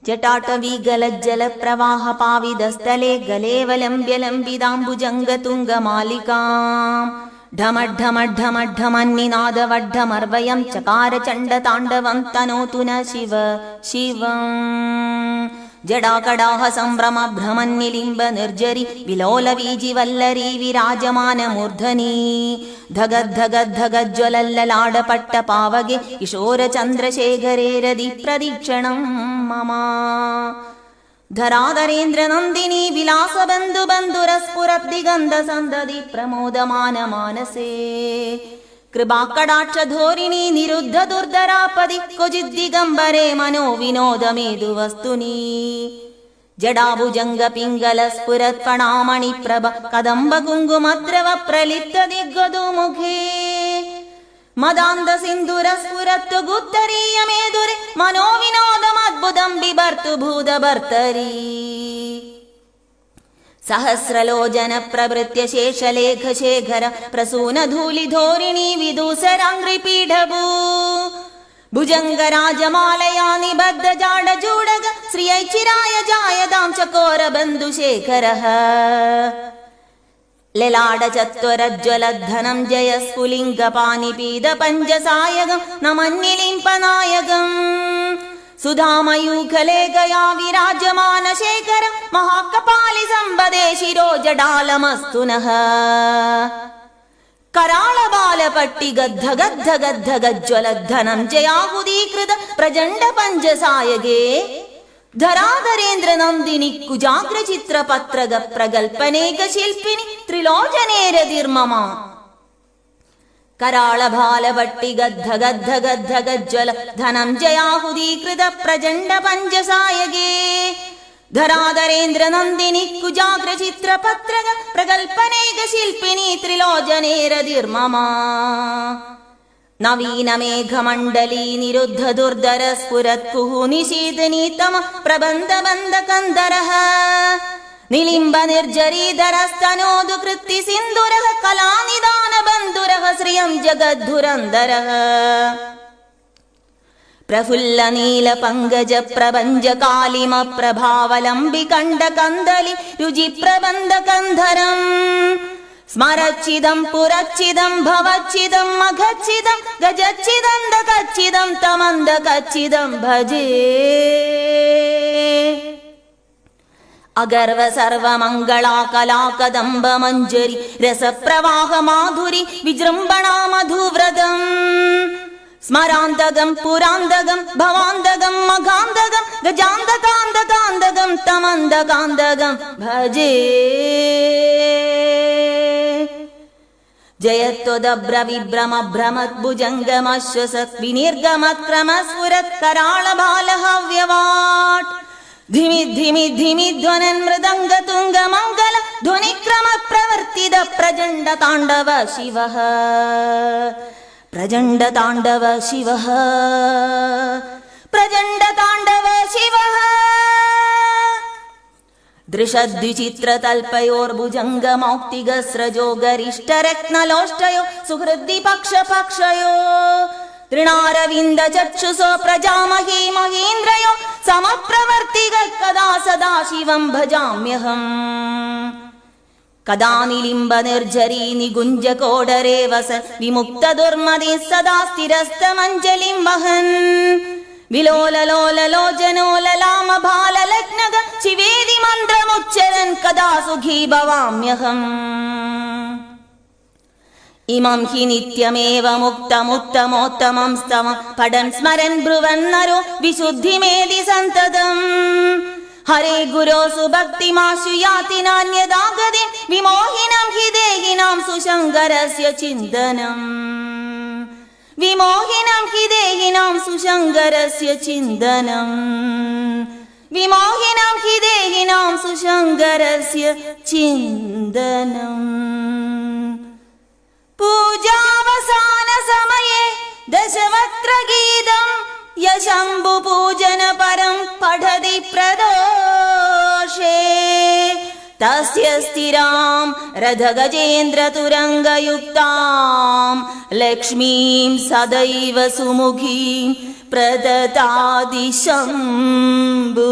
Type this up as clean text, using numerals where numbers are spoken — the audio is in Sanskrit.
जटाटवीगलज्जलप्रवाहपाविदस्थले गलेवलम्ब्यलम्बिदाम्बुजङ्गतुङ्गमालिकाम् ढमढ्ढमढ्ढमढ्ढमन्निनादवढ्ढमर्वयं चकार चण्डताण्डवं तनोतु न शिव शिवम् जडाकडाह सम्भ्रम भ्रमन्निलिम्ब निर्जरि विलोलवीजिवल्लरी विराजमानमूर्धनि धगद्धगद्धगज्ज्वलल्ललाडपट्टपावगे किशोरचन्द्रशेखरे रदि प्रदीक्षणं मम धराधरेन्द्रनन्दिनी विलासबन्धुबन्धुरस्फुरद्दिगन्धसन्दधि प्रमोदमानमानसे कृपाकटाक्षधोरिणी निरुद्ध दुर्धरापदि क्वचिद्दिगम्बरे मनो विनोदमेधुवस्तुनि जडाभुजङ्गपिङ्गलस्फुरत्फणामणिप्रभ कदम्बकुङ्कुमद्रव प्रलिप्तदिग्गदुमुखे मदान्धसिन्धुरस्फुरत्तु गुत्तरीयमेधुरे मनो विनोदमद्भुतं बिभर्तु भूतभर्तरी सहस्रलोचन प्रभृत्य शेषलेखशेखर प्रसूनधूलिधोरिणी विदूसराङ्घ्रिपीठभू भुजङ्गराजमालया निबद्धजाडजूडग श्रियैचिराय जायदां चकोरबन्धुशेखरः ललाडचत्वरज्ज्वलद्धनं जयस्फुलिङ्गपानिपीदपञ्चसायकं नमन्निलिम्पनायकम् सुधामयूखले गया विराजमानशेखर महाकपालि सम्पदे शिरोजडालमस्तु नः कराळबालपट्टि गद्धगद्धगद्धगज्ज्वलद्धनं जयाहुदीकृत प्रचण्डपञ्चसायके धराधरेन्द्रनन्दिनि कुजाग्रचित्रपत्रग प्रगल्पनेकशिल्पिनि त्रिलोचनेरतिर्मम कराळबालपट्टि गद्धगद्धगद्धगज्ज्वल धनं जयाहुदीकृत प्रचण्डपञ्चसायके धराधरेन्द्रनन्दिनि कुजाग्रचित्रपत्रग प्रगल्पनेकशिल्पिनि त्रिलोचनेरतिर्मम नवीनमेघमण्डली निरुद्ध दुर्धर स्फुरत्कुः निशीतनीतम प्रबन्धबन्धकन्धरः निलिम्ब निर्जरीधरस्तनोदु कृत्ति सिन्धुरः कलानिदानबन्धुरः श्रियं जगद्धुरन्धरः प्रफुल्ल नील पङ्कज प्रभञ्ज कालिम प्रभावलम्बिकण्डकन्दलि रुजि प्रबन्धकन्धरम् स्मरच्चिदं पुरच्चिदं भवच्चिदं मघच्चिदं गजच्चिदं दकच्चिदं तमन्दकच्चिदं भजे अगर्व सर्वमङ्गला कला कदम्ब मञ्जरी रसप्रवाह माधुरी विजृम्भणा मधुव्रतम् स्मरान्तकं पुरान्तकं भवान्तकं मघान्तकं गजान्तकान्तकान्तकं तमन्दकान्तकं भजे जयत्वदभ्रविभ्रमभ्रमद्भुजङ्गमश्वसत् विनिर्गमक्रमस्फुरत्कराळबालहव्यवाट् धिमि धिमि धिमि ध्वनन् मृदङ्गतुङ्गमङ्गल ध्वनिक्रमप्रवर्तित प्रचण्डताण्डव शिवः प्रचण्डताण्डव शिवः प्रचण्डताण्डव शिवः दृशद्विचित्रतल्पयोर्भुजङ्गमौक्तिकस्रजो गरिष्ठरत्नलोष्टयो सुहृद्दिपक्षपक्षयो तृणारविन्दचक्षुषो प्रजामही महीन्द्रयो समप्रवर्तिग कदा सदा शिवं भजाम्यहम् कदा निलिम्ब निर्झरी निगुञ्जकोडरे वस विमुक्तदुर्मदे सदा स्थिरस्तमञ्जलिं वहन् विलोललोललोचनोललाम भाललग्नग शिवेदि मन्त्रमुच्चरन् कदा सुखी भवाम्यहम् इमं हि नित्यमेव मुक्तमुत्तमोत्तमं स्तवं पठन् स्मरन् ब्रुवन् नरो विशुद्धिमेधि सन्ततम् हरे गुरो सुभक्तिमाशु याति नान्यदा गदे विमोहिनं हि देहिनां सुशङ्करस्य चिन्तनम् विमोहिनं हि देहिनां सुशङ्करस्य चिन्तनम् विमोहिनं हि देहिनां सुशङ्करस्य चिन्तनम् पूजावसान समये दशवक्त्रगीतं यशम्भुपूजन परं पठति प्रदोषे तस्य स्थिरां रथगजेन्द्रतुरङ्गयुक्तां लक्ष्मीं सदैव सुमुखीं प्रददाति शम्भुः